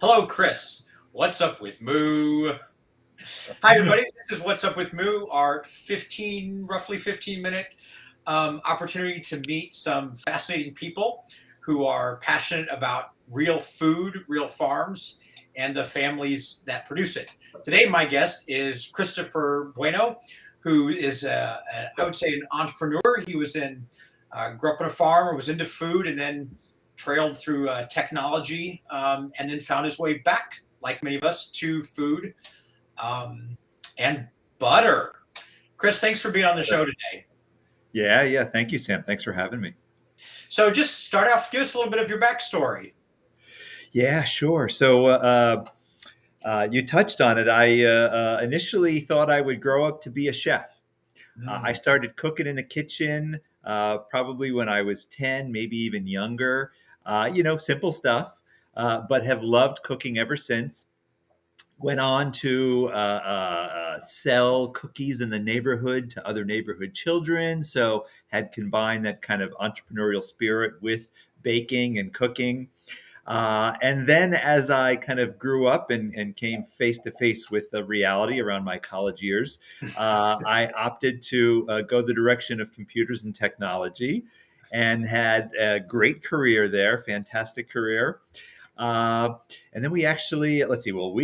Hello, Chris. What's up with Moo? Hi, everybody. This is What's Up with Moo, our roughly 15-minute opportunity to meet some fascinating people who are passionate about real food, real farms, and the families that produce it. Today, my guest is Christopher Buono, who is, I would say, an entrepreneur. He grew up on a farm or was into food and then trailed through technology and then found his way back, like many of us, to food um, and butter. Chris, thanks for being on the show today. Yeah. Thank you, Sam. Thanks for having me. So, just start off, give us a little bit of your backstory. Yeah, sure. So you touched on it. I initially thought I would grow up to be a chef. I Mm. started cooking in the kitchen probably when I was 10, maybe even younger. Simple stuff, but have loved cooking ever since. Went on to sell cookies in the neighborhood to other neighborhood children. So had combined that kind of entrepreneurial spirit with baking and cooking. And then as I kind of grew up and came face to face with the reality around my college years, I opted to go the direction of computers and technology and had a great career there, fantastic career. Uh, and then we actually, let's see, well,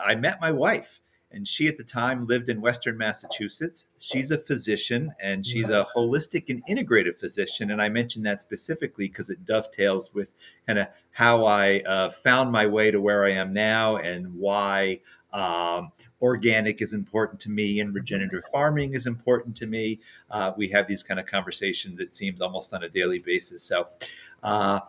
I met my wife, and she at the time lived in Western Massachusetts. She's a physician, and she's a holistic and integrative physician. And I mentioned that specifically because it dovetails with kind of how I found my way to where I am now and why organic is important to me and regenerative farming is important to me. We have these kind of conversations, it seems, almost on a daily basis. Uh,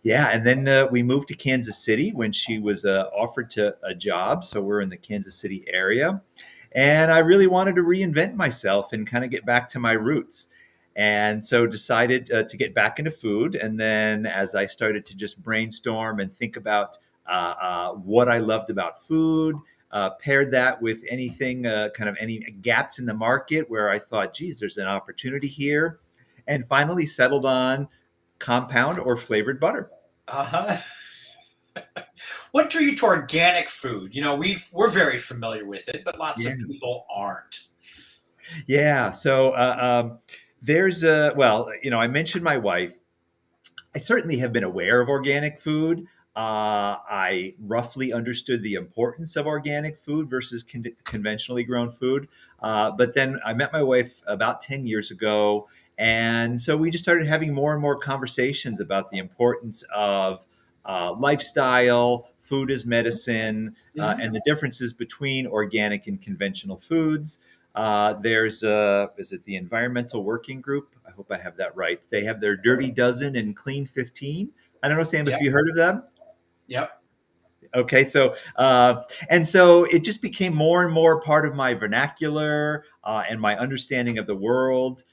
yeah, and then we moved to Kansas City when she was offered to a job. So we're in the Kansas City area. And I really wanted to reinvent myself and kind of get back to my roots. And so decided to get back into food. And then as I started to just brainstorm and think about what I loved about food, paired that with anything, kind of any gaps in the market where I thought, geez, there's an opportunity here. And finally settled on compound or flavored butter. Uh-huh. What drew you to organic food? We're very familiar with it, but lots Yeah. of people aren't. Yeah. So there's well, I mentioned my wife. I certainly have been aware of organic food. I roughly understood the importance of organic food versus conventionally grown food. But then I met my wife about 10 years ago. And so we just started having more and more conversations about the importance of lifestyle, food as medicine, Mhm. and the differences between organic and conventional foods. There's is it the Environmental Working Group? I hope I have that right. They have their Dirty Dozen and Clean 15. I don't know, Sam, if Yep. you heard of them. Yep. Okay, so it just became more and more part of my vernacular and my understanding of the world.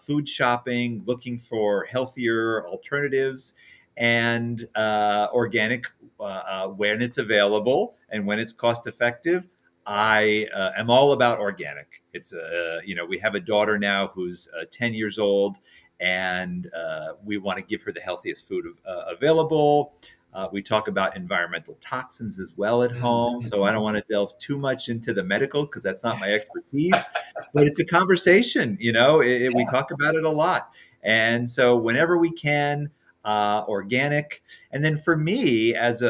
Food shopping, looking for healthier alternatives, and organic when it's available and when it's cost effective. I am all about organic. We have a daughter now who's 10 years old, and we want to give her the healthiest food available. We talk about environmental toxins as well at home. So I don't want to delve too much into the medical because that's not my expertise, but it's a conversation, we talk about it a lot. And so whenever we can, organic. And then for me, as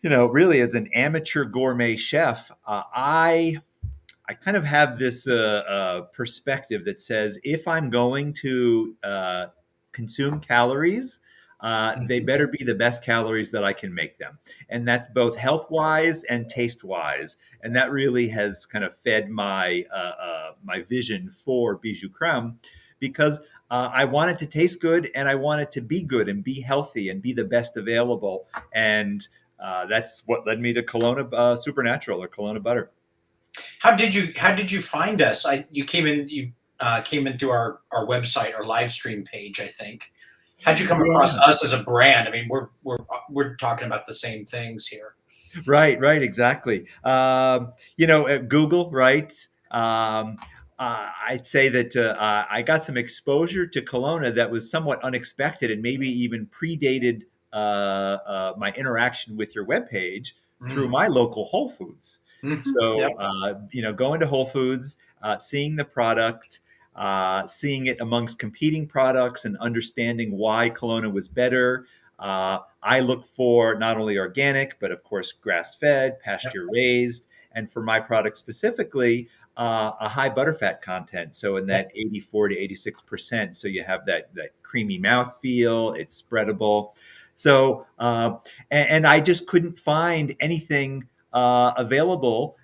really as an amateur gourmet chef, I kind of have this perspective that says if I'm going to consume calories, they better be the best calories that I can make them. And that's both health wise and taste wise. And that really has kind of fed my vision for Bijou Creme because I want it to taste good and I want it to be good and be healthy and be the best available. And that's what led me to Kelowna Supernatural or Kelowna Butter. How did you find us? You came in through our website, our live stream page, I think. How'd you come across Yeah. us as a brand? I mean, we're talking about the same things here. Right, exactly. Google, right? I'd say that I got some exposure to Kelowna that was somewhat unexpected and maybe even predated my interaction with your webpage through Mm. my local Whole Foods. Yep. So, going to Whole Foods, seeing the product, seeing it amongst competing products, and understanding why Kelowna was better. I look for not only organic, but of course, grass fed, Yep. pasture raised, and for my product specifically, a high butterfat content. So in Yep. that 84 to 86%. So you have that creamy mouth feel, it's spreadable. So, and I just couldn't find anything available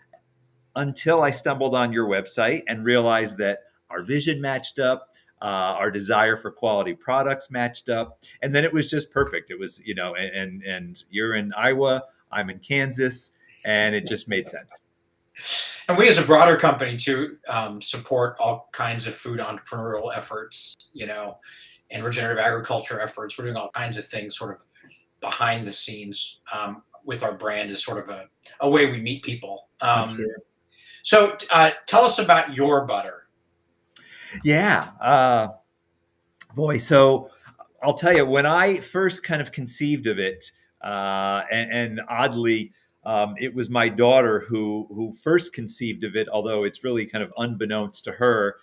until I stumbled on your website and realized that our vision matched up, our desire for quality products matched up, and then it was just perfect. It was, and you're in Iowa, I'm in Kansas, and it just made sense. And we, as a broader company, too, support all kinds of food entrepreneurial efforts, and regenerative agriculture efforts. We're doing all kinds of things, sort of behind the scenes, with our brand as sort of a way we meet people. Sure. So, tell us about your butter. Yeah. Boy, so I'll tell you, when I first kind of conceived of it, and oddly, it was my daughter who first conceived of it, although it's really kind of unbeknownst to her.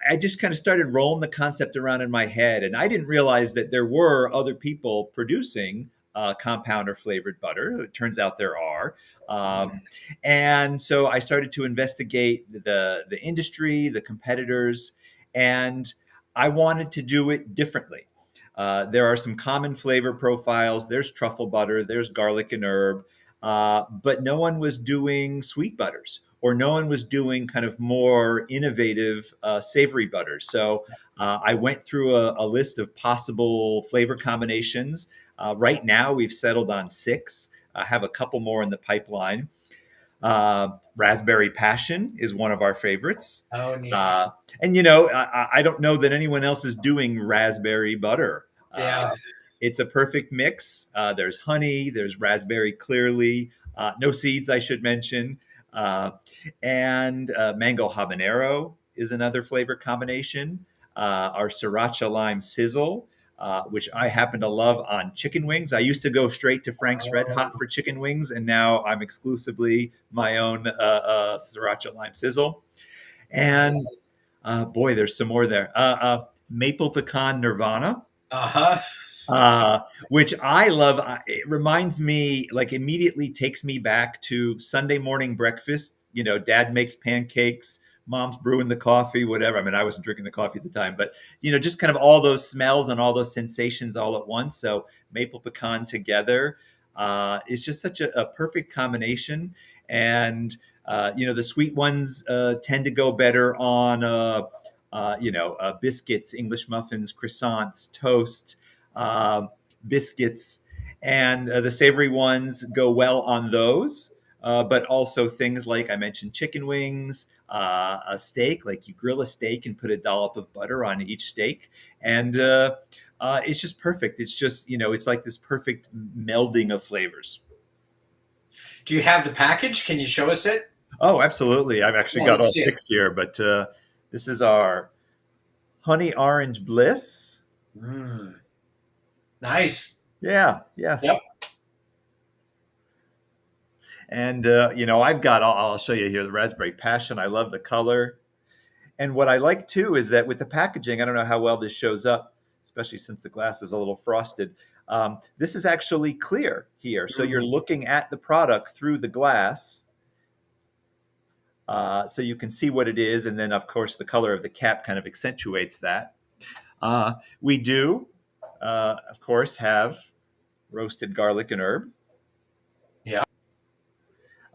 I just kind of started rolling the concept around in my head, and I didn't realize that there were other people producing compound or flavored butter. It turns out there are. And so I started to investigate the industry, the competitors, and I wanted to do it differently. There are some common flavor profiles. There's truffle butter, there's garlic and herb, but no one was doing sweet butters, or no one was doing kind of more innovative savory butters. So I went through a list of possible flavor combinations. Right now, we've settled on 6. I have a couple more in the pipeline. Raspberry Passion is one of our favorites. Oh, neat. And, I don't know that anyone else is doing raspberry butter. Yeah. It's a perfect mix. There's honey, there's raspberry clearly, no seeds, I should mention. And mango habanero is another flavor combination. Our sriracha lime sizzle, which I happen to love on chicken wings. I used to go straight to Frank's Red Hot for chicken wings, and now I'm exclusively my own sriracha lime sizzle. And boy, there's some more there. Maple pecan nirvana. Uh-huh. Which I love. It reminds me, like, immediately takes me back to Sunday morning breakfast. Dad makes pancakes, mom's brewing the coffee, whatever. I mean, I wasn't drinking the coffee at the time, but, just kind of all those smells and all those sensations all at once. So maple pecan together is just such a perfect combination. And, the sweet ones tend to go better on, biscuits, English muffins, croissants, toast, biscuits, and the savory ones go well on those. But also things like I mentioned, chicken wings, a steak, like you grill a steak and put a dollop of butter on each steak. And it's just perfect. It's just, it's like this perfect melding of flavors. Do you have the package? Can you show us it? Oh, absolutely. I've actually got all 6 here, but this is our honey orange bliss. Mm. Nice. Yeah. Yes. Yep. And I've got. I'll show you here the raspberry passion. I love the color, and what I like too is that with the packaging, I don't know how well this shows up, especially since the glass is a little frosted. This is actually clear here, so you're looking at the product through the glass, so you can see what it is, and then of course the color of the cap kind of accentuates that. We do, of course, have roasted garlic and herb. Yeah.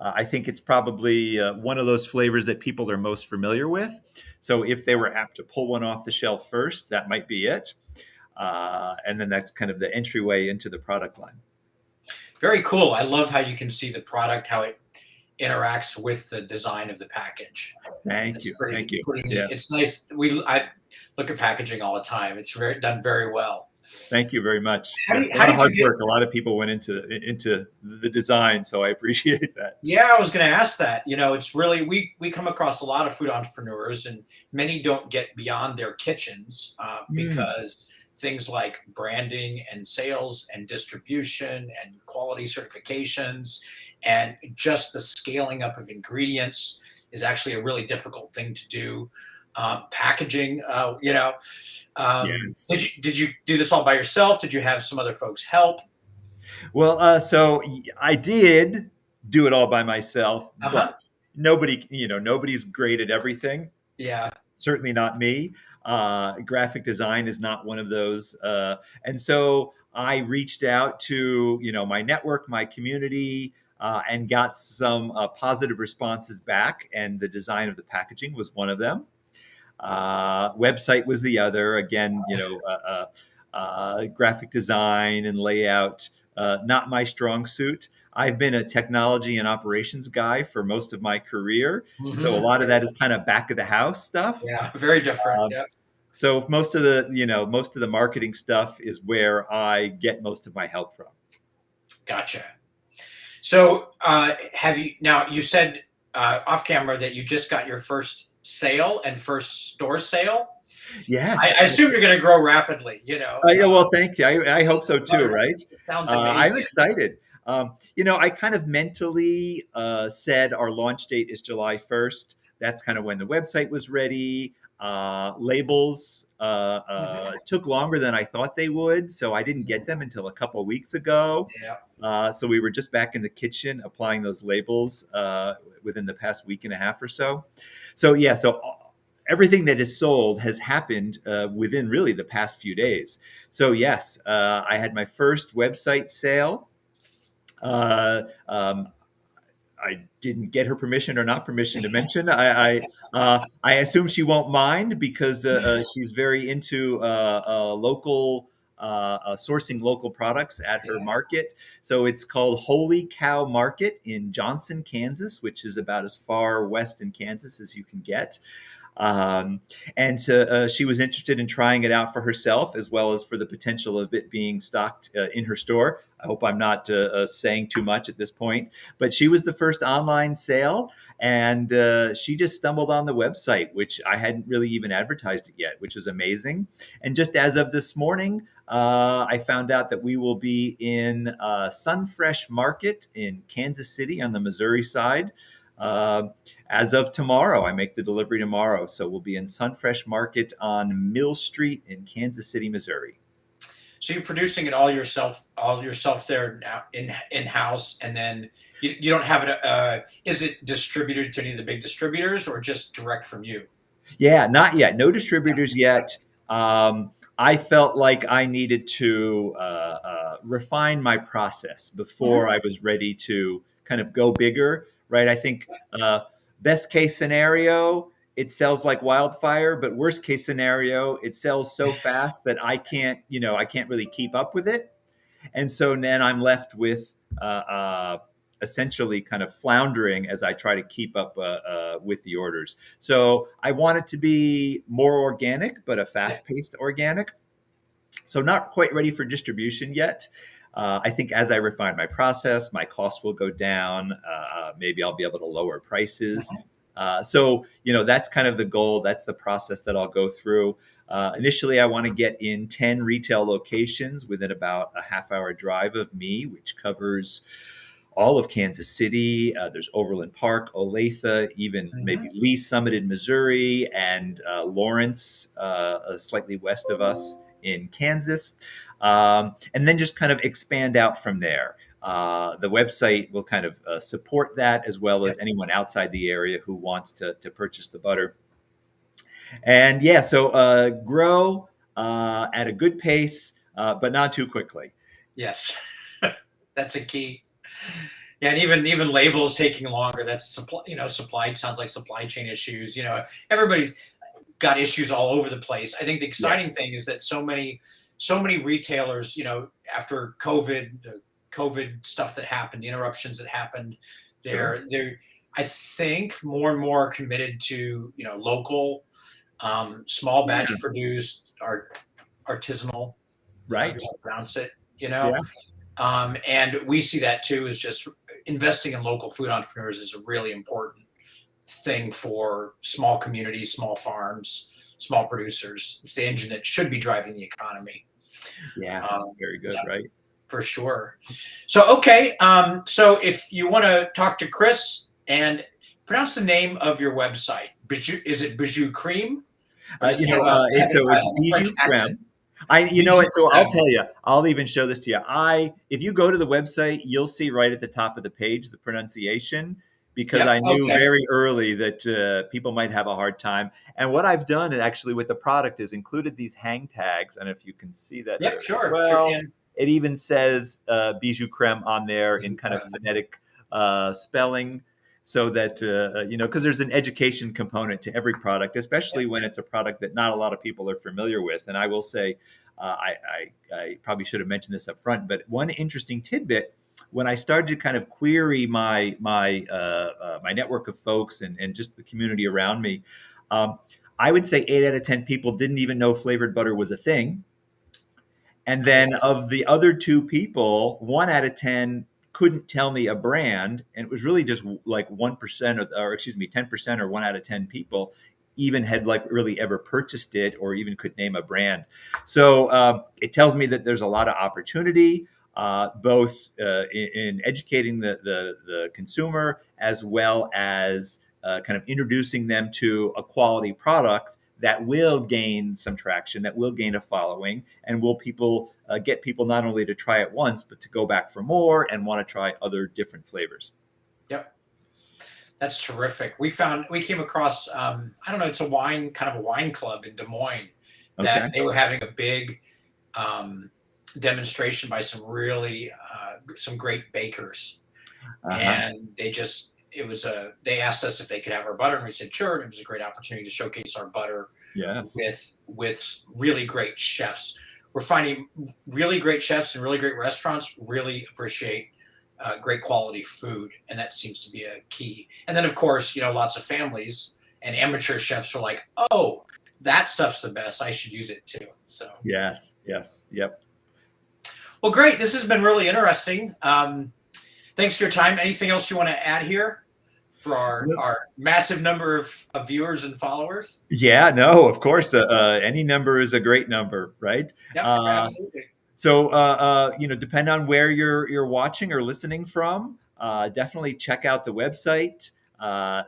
I think it's probably one of those flavors that people are most familiar with. So if they were apt to pull one off the shelf first, that might be it. And then that's kind of the entryway into the product line. Very cool. I love how you can see the product, how it interacts with the design of the package. Thank you. Thank you. Yeah. It's nice. I look at packaging all the time. It's done very well. Thank you very much. How a lot of hard work. A lot of people went into the design, so I appreciate that. Yeah, I was going to ask that. It's really we come across a lot of food entrepreneurs, and many don't get beyond their kitchens because things like branding and sales and distribution and quality certifications, and just the scaling up of ingredients is actually a really difficult thing to do. Packaging, Yes. did you do this all by yourself? Did you have some other folks help? Well, I did do it all by myself, Uh huh. but nobody's great at everything. Yeah. Certainly not me. Graphic design is not one of those. And so I reached out to, my network, my community, and got some positive responses back. And the design of the packaging was one of them. Website was the other. Again, graphic design and layout, not my strong suit. I've been a technology and operations guy for most of my career, so a Hmm. lot of that is kind of back of the house stuff. Yeah. Very different. Um, Yeah. so most of the marketing stuff is where I get most of my help from. Gotcha. So, have you now? You said off camera that you just got your first sale and first store sale. Yes. I assume you're going to grow rapidly. Yeah, well, thank you. I hope so too, Butter right? sounds I'm amazing. excited. I kind of mentally said our launch date is July 1st. That's kind of when the website was ready. Labels took longer than I thought they would, so I didn't get them until a couple of weeks ago. Yeah. So we were just back in the kitchen applying those labels within the past week and a half or so. So yeah, everything that is sold has happened within really the past few days. So yes, I had my first website sale. Uh, um, I didn't get her permission or not permission to mention. I assume she won't mind because she's very into local sourcing local products at her Yeah. market. So it's called Holy Cow Market in Johnson, Kansas, which is about as far west in Kansas as you can get. Um, and so, she was interested in trying it out for herself as well as for the potential of it being stocked in her store. I hope I'm not saying too much at this point, but she was the first online sale, and she just stumbled on the website, which I hadn't really even advertised it yet, which was amazing. And just as of this morning, I found out that we will be in Sunfresh Market in Kansas City on the Missouri side. Uh, as of tomorrow, I make the delivery tomorrow. So we'll be in Sunfresh Market on Mill Street in Kansas City, Missouri. So you're producing it all yourself there now in house, and then you don't have it. Is it distributed to any of the big distributors, or just direct from you? Yeah, not yet. No distributors yet. I felt like I needed to refine my process before Mhm. I was ready to kind of go bigger, right? I think uh, best case scenario, it sells like wildfire, but worst case scenario, it sells so fast that I can't really keep up with it. And so then I'm left with essentially kind of floundering as I try to keep up with the orders. So I want it to be more organic, but a Yeah. fast-paced organic. So not quite ready for distribution yet. I think as I refine my process, my costs will go down. Maybe I'll be able to lower prices. That's kind of the goal. That's the process that I'll go through. Initially, I want to get in 10 retail locations within about a half-hour drive of me, which covers all of Kansas City. There's Overland Park, Olathe, even maybe Mhm. Lee Summit in Missouri, and Lawrence, slightly west of us in Kansas. And then just kind of expand out from there. The website will kind of support that as well Yeah. as anyone outside the area who wants to purchase the butter. And yeah, so grow at a good pace, but not too quickly. Yes, that's a key. Yeah, and even labels taking longer. That's supply. Supply sounds like supply chain issues. Everybody's got issues all over the place. I think the exciting Yes, thing is that so many retailers, after COVID, the COVID stuff that happened, the interruptions that happened, sure. they're I think more and more committed to local, small Yeah, batch produced, artisanal, however right. you pronounce it. Yes. And we see that too as just investing in local food entrepreneurs is a really important thing for small communities, small farms, small producers. It's the engine that should be driving the economy. Yes, Um, very good, yeah, right? for sure. So, okay. So if you want to talk to Chris and pronounce the name of your website, is it Bijou Cream or does it have It's a French bijou accent? creme. You know Bijou what? So I'll Creme. tell you. I'll even show this to you. If you go to the website, you'll see right at the top of the page the pronunciation, because Yep. I knew Okay. very early that people might have a hard time. And what I've done actually with the product is included these hang tags, and if you can see that Yep. there as Sure. Sure well, can. it even says bijou creme on there in Bijou kind of Creme. phonetic spelling, so that because there's an education component to every product, especially when it's a product that not a lot of people are familiar with. And I will say, I probably should have mentioned this up front, but one interesting tidbit: when I started to kind of query my network of folks and just the community around me, um, I would say 8 out of 10 people didn't even know flavored butter was a thing. And Oh, then of the other two people, 1 out of 10 couldn't tell me a brand. And it was really just like 1% or excuse me, 10% or 1 out of 10 people even had like really ever purchased it or even could name a brand. So it tells me that there's a lot of opportunity, both in educating the consumer as well as kind of introducing them to a quality product that will gain some traction, that will gain a following, and will people get people not only to try it once, but to go back for more and want to try other different flavors. yep. That's terrific. We came across I don't know, it's a kind of a wine club in Des Moines Okay. that they were having a big um, demonstration by some great bakers, Uh-huh. and they asked us if they could have our butter, and we said sure. And it was a great opportunity to showcase our butter Yes. with really great chefs. We're finding really great chefs and really great restaurants really appreciate great quality food, and that seems to be a key. And then, of course, lots of families and amateur chefs are like, "Oh, that stuff's the best. I should use it too." So, Yes. Yes. Yep. well, great. This has been really interesting. Thanks for your time. Anything else you want to add here for our massive number of viewers and followers? Yeah. No. Of course. Any number is a great number, right? Yep, Uh, absolutely. Depend on where you're watching or listening from. Definitely check out the website.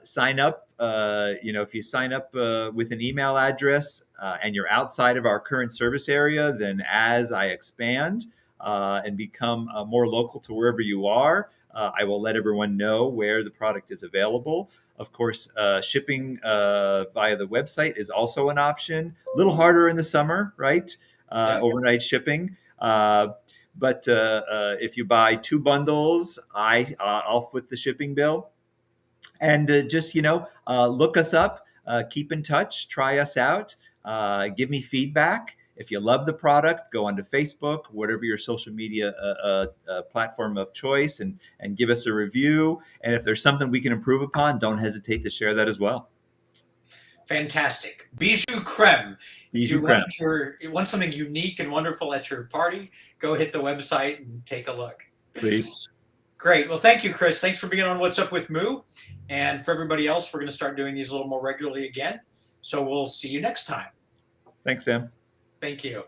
Sign up. If you sign up with an email address and you're outside of our current service area, then as I expand and become more local to wherever you are, I will let everyone know where the product is available. Of course, shipping via the website is also an option. A little harder in the summer, right? Yep. Overnight shipping. But if you buy 2 bundles, I'll foot the shipping bill. And just look us up, keep in touch, try us out, give me feedback. If you love the product, go onto Facebook, whatever your social media platform of choice, and give us a review. And if there's something we can improve upon, don't hesitate to share that as well. Fantastic. Bijou Creme. If Bijou creme, you want something unique and wonderful at your party, go hit the website and take a look. please. Great. Well, thank you, Chris. Thanks for being on What's Up with Moo. And for everybody else, we're going to start doing these a little more regularly again. So we'll see you next time. Thanks, Sam. Thank you.